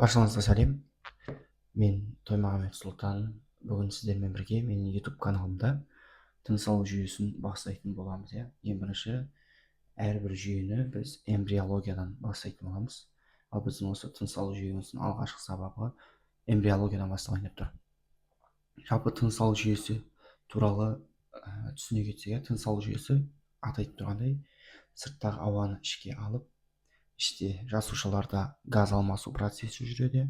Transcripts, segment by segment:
Баршаңызға сәлем. Мен Тоймағамбет Сұлтан. Бүгін сіздермен бірге менің YouTube каналымда тыныс алу жүйесін бастайтын боламыз. Ең бірінші, әрбір жүйені біз эмбриологиядан бастайтын боламыз. Ал біздің осы тыныс алу жүйеміздің алғашқы сабағы эмбриологиядан басталайын деп тұр. Жалпы тыныс алу жүйесі туралы түсіне кетсек, тыныс алу жүйесі атайтын тұрғандай сырттағы ауаны ішке алып, іште жасушаларда газ алмасу процесі жүреді.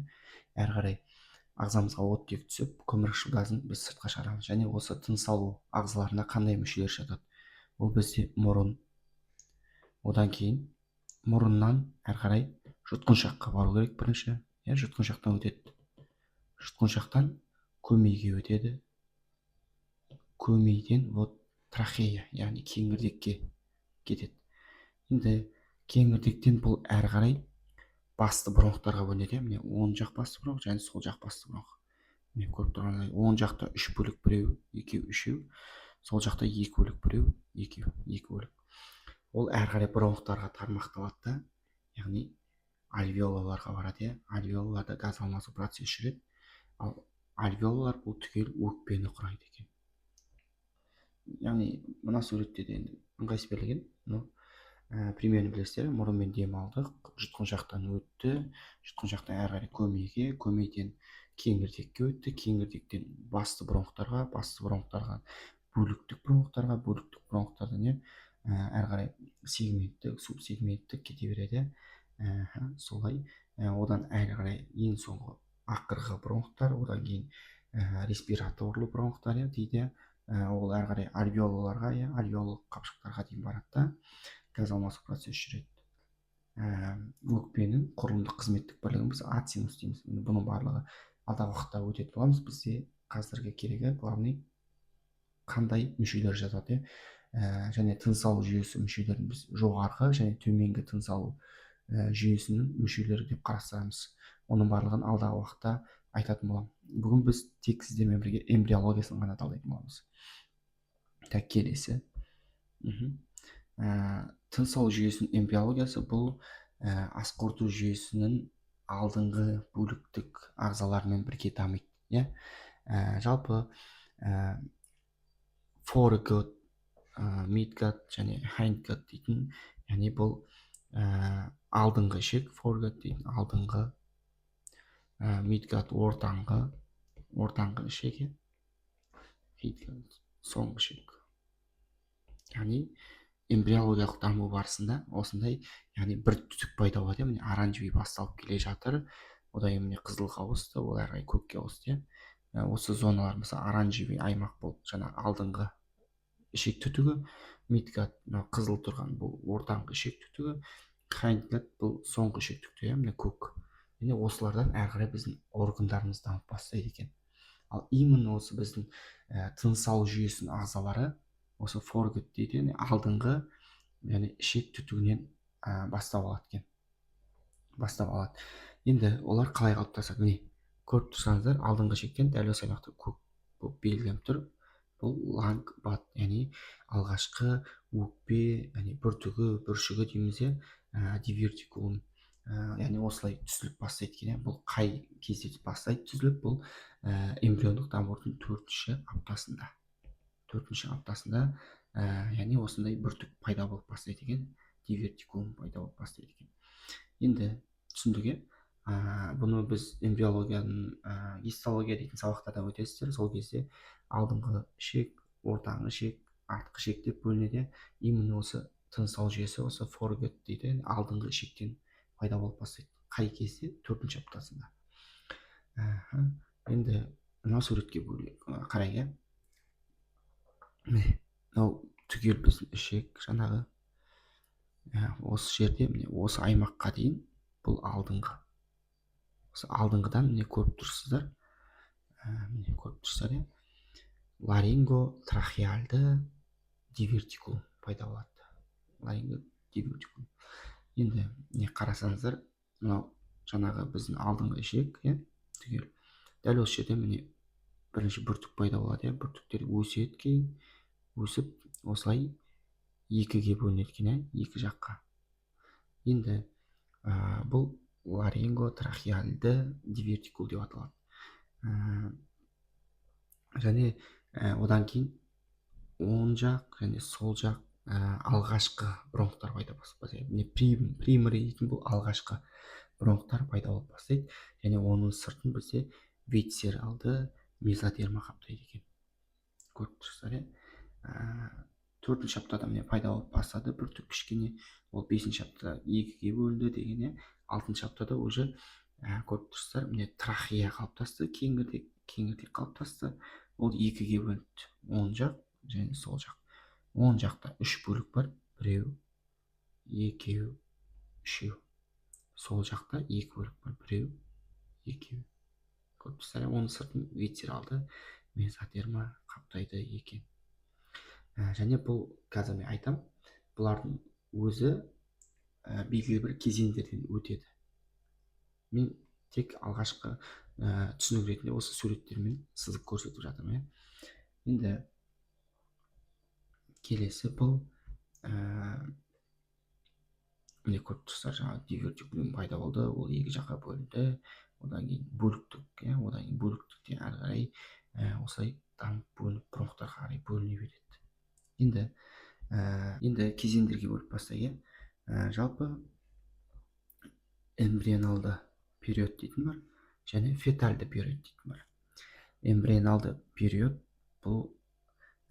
Әрі қарай ағзамызға оттек түсіп, көмірқышқыл газын біз сыртқа шығарамыз. Және осы тыныс алу ағзаларына қандай мүшелер жатады? Ол бізде мұрын, одан кейін мұрыннан әрі қарай жұтқыншаққа бару керек бірінші. Жұтқыншақтан өтеді. Жұтқыншақтан көмейге өтеді. Көмейден трахея, яғни кеңірдекке кетеді. Енді кеңірдектен бұл әрі қарай басты бронхтарға бөлінеді. Міне оң жақ басты бронх және сол жақ басты бронх. Міне көріп тұрғандай, оң жақта 3 бөлік, біреу, екеу, үшеу, сол жақта 2 бөлік, біреу, екеу, 2 бөлік. Ол әрі қарай бронхтарға тармақталады да, яғни альвеолаларға барады. Альвеолаларда газ алмасу процесі жүреді. Ал альвеолалар бұл түгел өкпені құрайды екен. Яғни мына суретте де ыңғайсыз берілген. Примерно білесіздер, мұрынмен дем алдық, жұтқыншақтан өтті, жұтқыншақтан әрі қарай көмейге, көмейден кеңірдекке өтті, кеңірдектен басты бронхтарға, бөліктік бронхтардан әрі қарай сегменттік, субсегменттік кете береді. Солай, одан әрі қарай ең соңғы ақырғы бронхтар, одан кейін респираторлы бронхтар дейді. Ол әрі қарай альвеолаларға, альвеолалық қапшықтарға дейін барады. Газ алмасу процесі жүреді. Өкпенің құрылымдық қызметтік бірлігін біз ацинус дейміз. Бұның барлығы алдағы уақытта өтетін боламыз. Бізде қазіргі керегі главный қандай мүшелер жатады. Және тыныс алу жүйесі мүшелерін біз жоғарғы және төменгі тыныс алу жүйесінің мүшелері деп қарастырамыз. Оның барлығын алдағы уақытта айтатын боламын. Бүгін біз тек сіздермен бірге эмбриологиясын ғана талдайтын боламыз. Келесі. Тыныс алу жүйесінің эмбриологиясы бұл ас қорыту жүйесінің алдыңғы бөліктік ағзалармен бірге дамиды. Жалпы foregut, midgut және hindgut дейтін, яғни бұл алдыңғы ішек, foregut дейтін алдыңғы, midgut ортаңғы ішек, hindgut соңғы ішек. Яғни эмбриологиялық даму барысында осындай, яғни бір түтік пайда болады. Міне оранжевый басталып келе жатыр. Одан кейін қызылға ауысты, ол әрі қарай көкке ауысты. Осы зоналар мысалы оранжевый аймақ бұл жаңа алдыңғы ішек түтігі, midgut қызыл тұрған бұл ортаңғы ішек түтігі, hindgut бұл соңғы ішек түтігі, міне көк. Және осылардан әрі қарай біздің органдарымыз дамып бастайды екен. Ал именно осы біздің тыныс алу жүйесінің ағзалары осы foregut дейді, алдыңғы, яғни ішек түтігінен бастап алады. Енді олар қалай қалыптасады? Міне көріп тұрсаңыздар, алдыңғы ішектен дәл осы аймақта көк болып белгіленіп тұр. Бұл lung bud, яғни алғашқы өкпе, яғни бүршігі дейміз, diverticulum, яғни осылай түзіліп бастайды екен. Бұл қай кезде бастайды түзіліп? Бұл эмбриондық дамудың 4-ші аптасында, яғни осындай бүртік пайда болып бастайды екен, diverticulum пайда болып бастайды екен. Енді түсіндіге, бұны біз эмбриологияның гистология дейтін сабақтарда өтесіздер. Сол кезде алдыңғы ішек, ортаңғы ішек, артқы ішек деп бөлінеді. Именно осы тыныс алу жүйесі осы foregut дейді, алдыңғы ішектен пайда болып бастайды. Қай кезде? 4-ші аптасында. Енді мына суретке қарай. Мынау түгел біздің ішек, жаңағы осы жерде, міне осы аймаққа дейін бұл алдыңғы. Осы алдыңғыдан міне көріп тұрсыздар. Ларинго-трахеальды diverticulum пайда болады. Ларинго-diverticulum. Енді не қарасаңыздар, мынау жаңағы біздің алдыңғы ішек, түгел. Дәл осы жерде міне бірінші бүртік пайда болады. Бүртіктер өседі, кейін өсіп, осылай екіге бөлінеді екен, екі жаққа. Енді бұл ларинготрахеальды дивертикул деп аталады. Және одан кейін оң жақ және сол жақ алғашқы бронхтар пайда бастайды. Примари дейтін бұл алғашқы бронхтар пайда болып бастайды, және оның сыртын бізде висцералды мезодерма қаптайды екен. Көріп тұрсыздар, иә. 4-ші аптада міне пайда болып бастады, бір түп кішкене, ол 5-ші аптада 2-ге бөлінді деген, 6-ші аптада уже көріп тұрсыздар, міне трахея қалыптасты, кеңірдек қалыптасты, ол 2-ге бөлінді, оң жақ және сол жақ. Оң жақта 3 бөлік бар, біреу, екеу, үшеу. Сол жақта 2 бөлік бар, біреу, екеу. Көріп тұрсыздар, оның сыртын висцералды мезодерма қаптайды екен. Және бұл, қазір мен айтам, бұлардың өзі белгілі бір кезеңдерден өтеді. Мен тек алғашқы түсінік ретінде осы суреттермен сызып көрсетіп жатырмын. Енді келесі бұл міне көріп тұрсыздар, жаңағы дивертикулум пайда болды, ол 2 жаққа бөлінді, одан кейін бөліктік, одан кейін бөліктіктен әрі қарай осылай дамып бөлініп бронхтарға қарай бөліне береді. Енді кезеңдерге бөліп бастайық. Жалпы эмбрионалды период дейтін бар, және фетальды период дейтін бар. Эмбрионалды период бұл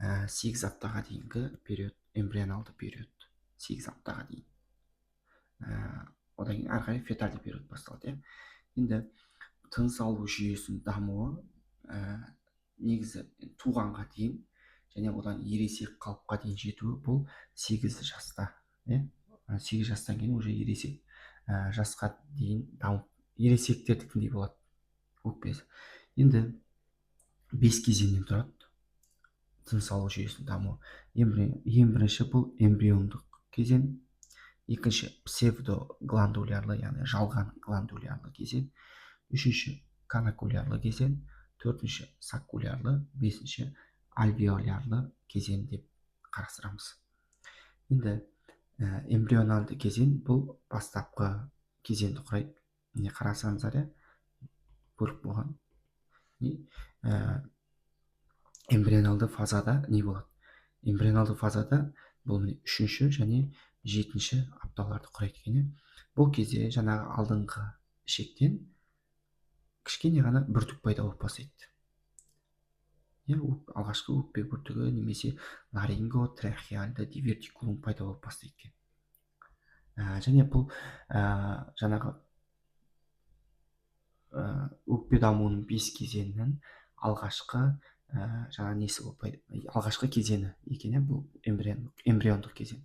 8 аптаға дейінгі период, эмбрионалды период 8 аптаға дейін. Одан кейін әрі қарай фетальды период басталады. Енді тыныс алу жүйесінің дамуы негізі туғанға дейін және одан ересек қалыпқа дейін жетуі бұл 8 жаста. 8 жастан кейін уже ересек жасқа дейін дамып, ересектердікіндей болады өкпесі. Енді 5 кезеңнен тұрады тыныс алу жүйесінің дамуы. Ең бірінші бұл эмбриондық кезең, екінші псевдогландулярлы, яғни жалған гландулярлы кезең, үшінші канакулярлы кезең, төртінші саккулярлы, бесінші альвеолярлы кезең деп қарастырамыз. Енді эмбрионалды кезең бұл бастапқы кезеңді құрайды. Міне қарасаңыздар, бөлік болған. Эмбрионалды фазада не болады? Эмбрионалды фазада бұл 3-ші және 7-ші апталарды құрайды екен. Бұл кезде жаңағы алдыңғы ішектен кішкене ғана бүртік пайда болып бастайды. Алғашқы өкпе бүртігі немесе ларинготрахеальды дивертикулум пайда болып бастайды екен. Және бұл жаңағы өкпе дамуының 5 кезеңінің алғашқы алғашқы кезеңі екен, бұл эмбриондық кезең.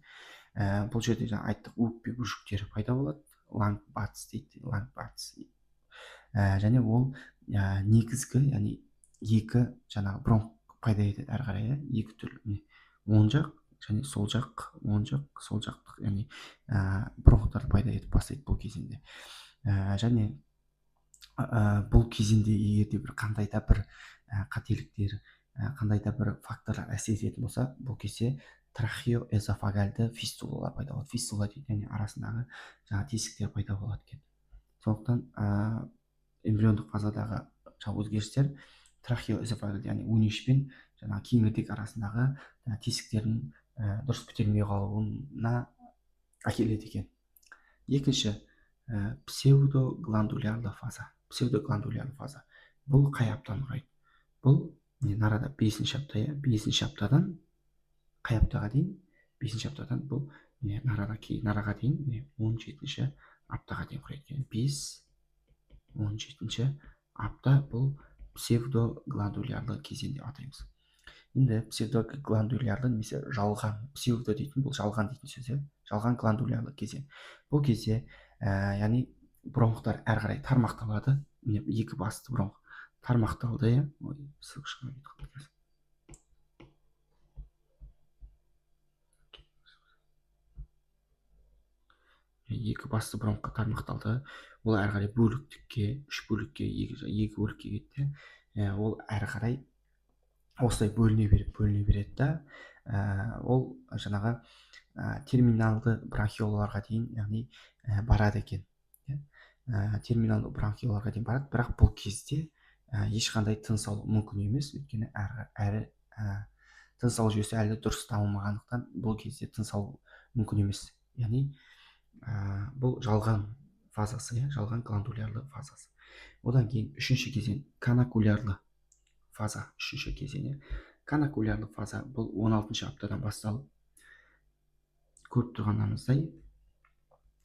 Бұл жерде жаңа айттық, өкпе бүршіктері пайда болады, лангбатс дейді, лангбатс. Және ол негізгі, яғни 2 жаңағы бронх пайда етеді әрі қарай, 2 түрлі, оң жақ және сол жақ, оң жақ, сол жақтық, яғни бронхтар пайда етіп бастайды бұл кезеңде. Және бұл кезеңде егерде бір қандай да бір қателіктер, қандай да бір факторлар әсер ететін болса, бұл кезде трахеоэзофагальды фистулалар пайда болады. Фистула дейді, яғни арасындағы жаңа тесіктер пайда болады екен. Сондықтан эмбриондық фазадағы өзгерістер трахеоэзофагальды, яғни өңеш пен жаңа кеңірдек арасындағы тесіктердің дұрыс бітелмей қалуына әкеледі екен. Екінші псевдогландулярлы фаза. Псевдогландулярлы фаза. Бұл қай аптаны құрайды? Бұл нарада 5-ші апта, 5-ші аптадан қай аптаға дейін? 5-ші аптадан бұл нараға дейін 17-ші аптаға дейін құрайды. 5-17-ші апта бұл псевдогландулярлы кезең деп атаймыз. Енді псевдогландулярлы немесе жалған, псевдо дейтін бұл жалған дейтін сөз, жалған гландулярлы кезең. Бұл кезде яғни бронхтар әрі қарай тармақталады. Міне 2 басты бронх тармақталды, екі басты бронхқа тармақталды. Ол әрі қарай бөліктікке, 3 бөлікке, 2 бөлікке кетті. Ол әрі қарай осылай бөліне береді да, ол жаңағы терминалды бронхиолаларға дейін, яғни барады екен. терминалды бронхиолаларға дейін барады, бірақ бұл кезде ешқандай тыныс алу мүмкін емес, өйткені әрі тыныс алу жүйесі әлі дұрыс дамымағандықтан бұл кезде тыныс алу мүмкін емес. Яғни бұл жалған фазасы, жалған гландулярлы фазасы. Одан кейін үшінші кезең канакулярлы фаза. Үшінші кезең канакулярлы фаза бұл 16-шы аптадан басталып, көріп тұрғанымыздай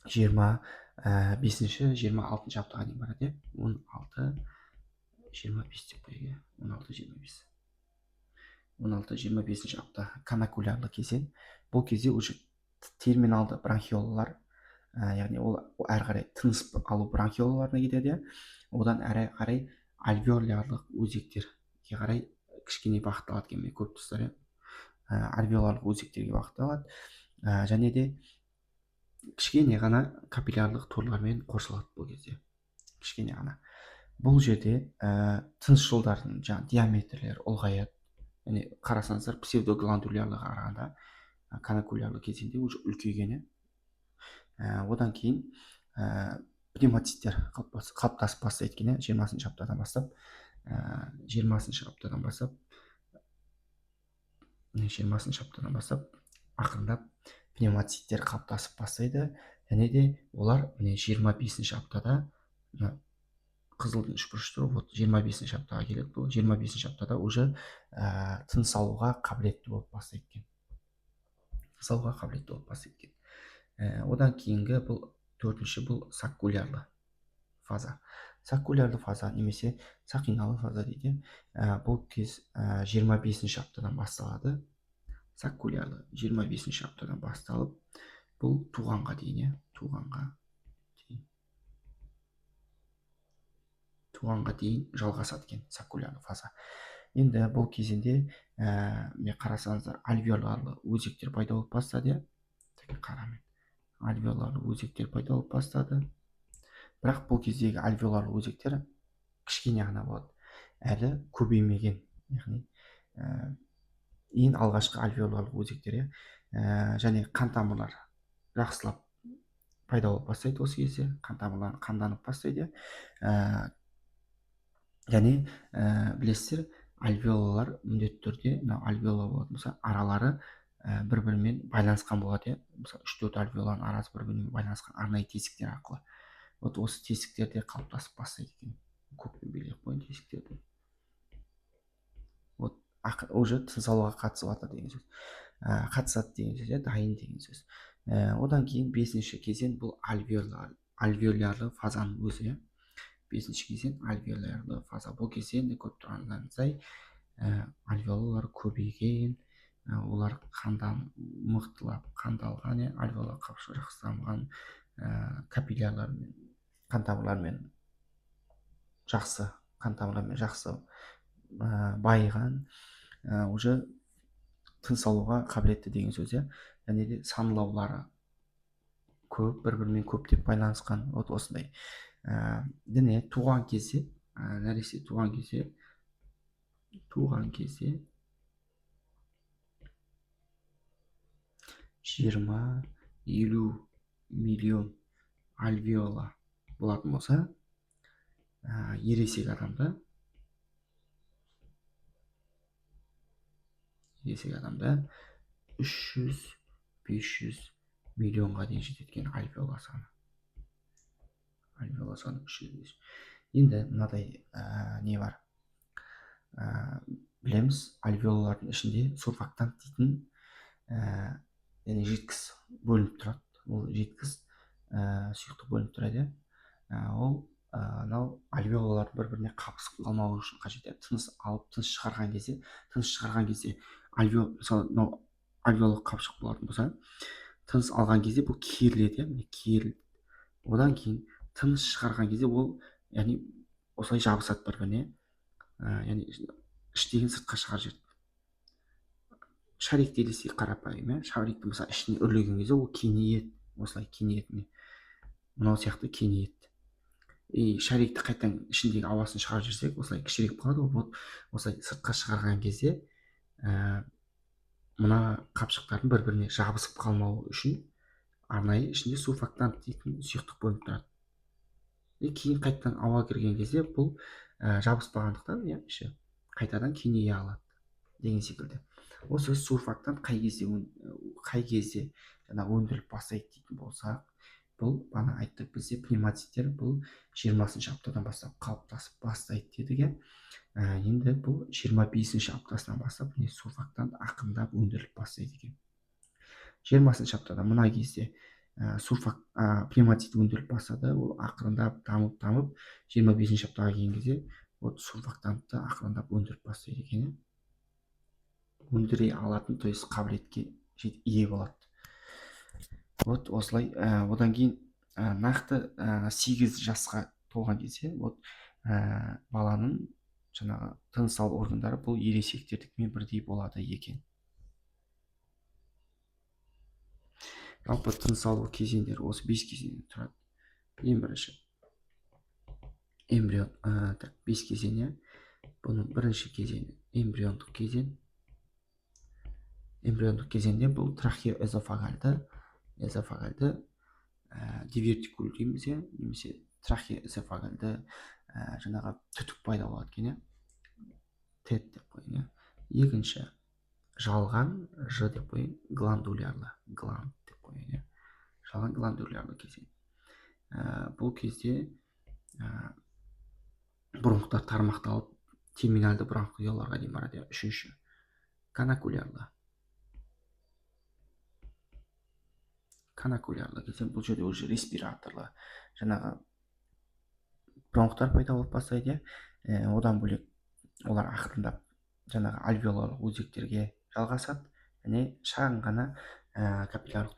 25-ші 26-шы аптаға дейін барады. 16-25 деп қояйық. 16-25-ші апта канакулярлы кезең. Бұл кезде уже терминалды бронхиолалар, яғни ол әрі қарай тыныс алу бронхиолаларына кетеді. Одан әрі қарай альвеолярлық өзектерге қарай кішкене бағытталады екен. Көп тұстар альвеолярлық өзектерге бағытталады, және де кішкене ғана капиллярлық торлармен қоршалады бұл кезде. Кішкене ғана. Бұл жерде тыныс жолдарының диаметрлері ұлғаяды. Яғни қарасаңыздар, псевдогландулярлыға қарағанда канакулярлы кезеңде уже үлкейгені. Одан кейін пневматиттер қалыптасып бастайды екен. 20-шы аптадан бастап 20-шы аптадан бастап ақырындап пневматиттер қалыптасып бастайды, және де олар 25-ші аптада қызылдың үшбұрыштары 25-ші аптаға келеді. Бұл 25-ші аптада уже тыныс алуға қабілетті болып бастайды екен. Одан кейінгі бұл төртінші, бұл саккулярлы фаза. Саккулярлы фаза немесе сақиналы фаза дейді. Бұл кез 25-ші аптадан басталады. Саккулярлы 25-ші аптадан басталып, бұл туғанға дейін, туғанға дейін жалғасады екен саккулярлы фаза. Енді бұл кезеңде қарасаңыздар, альвеоларлы өзектер пайда болып бастады. Альвеоларлы өзектер пайда болып бастады. Бірақ бұл кездегі альвеоларлы өзектер кішкене ғана болады, әлі көбеймеген. Яғни ең алғашқы альвеоларлы өзектер, және қан тамырлар жақсылап пайда болып бастайды. Осы кезде қан тамырлар қанданып бастайды. Және білесіздер, альвеолалар міндетті түрде, альвеола болатын болса, аралары бір-бірімен байланысқан болады. Мысалы 3-4 альвеоланың арасы бір-бірімен байланысқан арнайы тесіктер арқылы. Осы тесіктерде қалыптасып бастайды екен. Көкпен белгілеп қойған тесіктерде. Уже тыныс алуға қатысады деген сөз. Қатысады деген сөз, дайын деген сөз. Одан кейін 5-ші кезең бұл альвеолярлы фазаның өзі. 5-ші кезең альвеолярлы фаза. Бұл кезеңде көп тұрғанымыздай альвеолалар көбейген, олар мықтылап қандалған, альвеола қапшығы жақсы дамыған, капиллярлармен, қан тамырлармен жақсы байыған, уже тыныс алуға қабілетті деген сөз. Және де санлаулары көп, бір-бірімен көптеп байланысқан. Осындай. Діне туған кезде, нәресте туған кезде 20-50 миллион альвеола болатын болса, ересек адамда 300-500 миллионға дейін жететін альвеола саны. Альвеола саны 300. Енді мынадай не бар? Білеміз, альвеолалардың ішінде сурфактант дейтін жидкіс бөлініп тұрады. Ол жидкіс сұйықтық бөлініп тұрады. Ол альвеолалардың бір-біріне қабысып қалмауы үшін қажет. Тыныс алып, тыныс шығарған кезде альвеолалық қапшық болатын болса, тыныс алған кезде бұл керіледі. Одан кейін тыныс шығарған кезде ол, яғни осылай жабысады бір-біріне. Яғни іштеген сыртқа шығар жібереді. Шарик елестейік, қарапайым. Шарикті мысалы ішіне үрлеген кезде ол кеңейеді. Осылай кеңейеді. Мынау сияқты кеңейеді. Шарикті қайтадан ішіндегі ауасын шығарып жіберсек, осылай кішірек болады. Осылай сыртқа шығарған кезде мына қапшықтардың бір-біріне жабысып қалмауы үшін арнайы ішінде сурфактант дейтін сұйықтық бөлініп тұрады. кейін қайтадан ауа кірген кезде бұл жабыспағандықтан іші қайтадан кеңейе алады деген секілді. Осы сурфактант қай кезде жаңағы өндіріліп бастайды дейтін болсақ, бұл бана айттық бізде пневматиттер бұл 20-шы аптадан бастап қалыптасып бастайды дедік. Енді бұл 25-ші аптасынан бастап сурфактант ақырындап өндіріліп бастайды екен. 20-шы аптада мына кезде пневматит өндіріліп бастады, ол ақырындап дамып 25-ші аптаға келген кезде сурфактантты ақырындап өндіріп бастайды екен. Өндіре алатын, то есть қабілетке ие болады. Осылай. Одан кейін нақты 8 жасқа толған кезде баланың жаңағы тыныс алу органдары бұл ересектердікімен бірдей болады екен. Жалпы тыныс алу кезеңдері осы 5 кезеңнен тұрады. Ең бірінші эмбрион, 5 кезең. Бұның бірінші кезеңі эмбриондық кезең. Эмбриондық кезеңде бұл трахеоэзофагальды дивертикул дейміз, немесе трахеоэзофагальды жаңағы түтік пайда болады екен, тет деп қойын. Екінші жалған ж деп қойын, гландулярлы деп қойын. Жалған гландулярлы кезең. Бұл кезде бронхтар тармақталып терминальды бронхиоларға дейін барады. Үшінші канакулярлы кезең. Бұл жерде уже респираторлы жаңағы бронхтар пайда болып бастайды. Одан бөлек олар ақырындап жаңағы альвеоларлық өзектерге жалғасады, және шағын ғана капиллярлық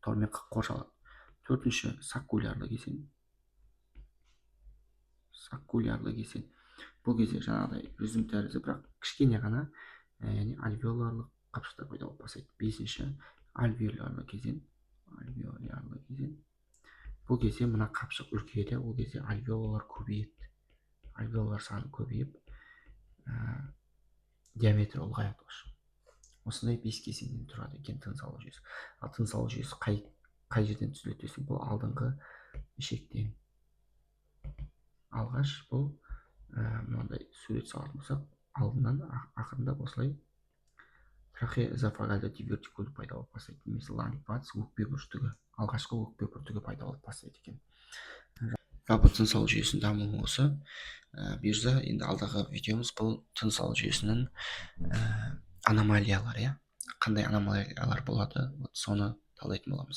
тормен қоршалады. Төртінші саккулярлы кезең. Бұл кезде жаңағыдай жүзім тәрізді, бірақ кішкене ғана альвеоларлық қапшықтар пайда болып бастайды. Бесінші альвеолярлы кезең. Бұл кезде мына қапшық үлкейеді, ол кезде альвеолалар көбейеді. Альвеолалар саны көбейіп, диаметрі ұлғаяды. Осындай 5 кезеңнен тұрады екен тыныс алу жүйесі. Ал тыныс алу жүйесі қай жерден түзіледі десек, бұл алдыңғы ішектен. Алғаш бұл мынандай сурет салатын болсақ, алдынан ақырындап осылай трахеоэзофагальды дивертикул пайда болып бастайды. Немесе лангпац өкпе бүрістігі, алғашқы өкпе бүрістігі пайда болып бастайды екен. Жалпы тыныс алу жүйесінің дамуы осы. Бұйырса, енді алдағы видеомыз бұл тыныс алу жүйесінің аномалиялары, қандай аномалиялар болады, соны талдайтын боламыз.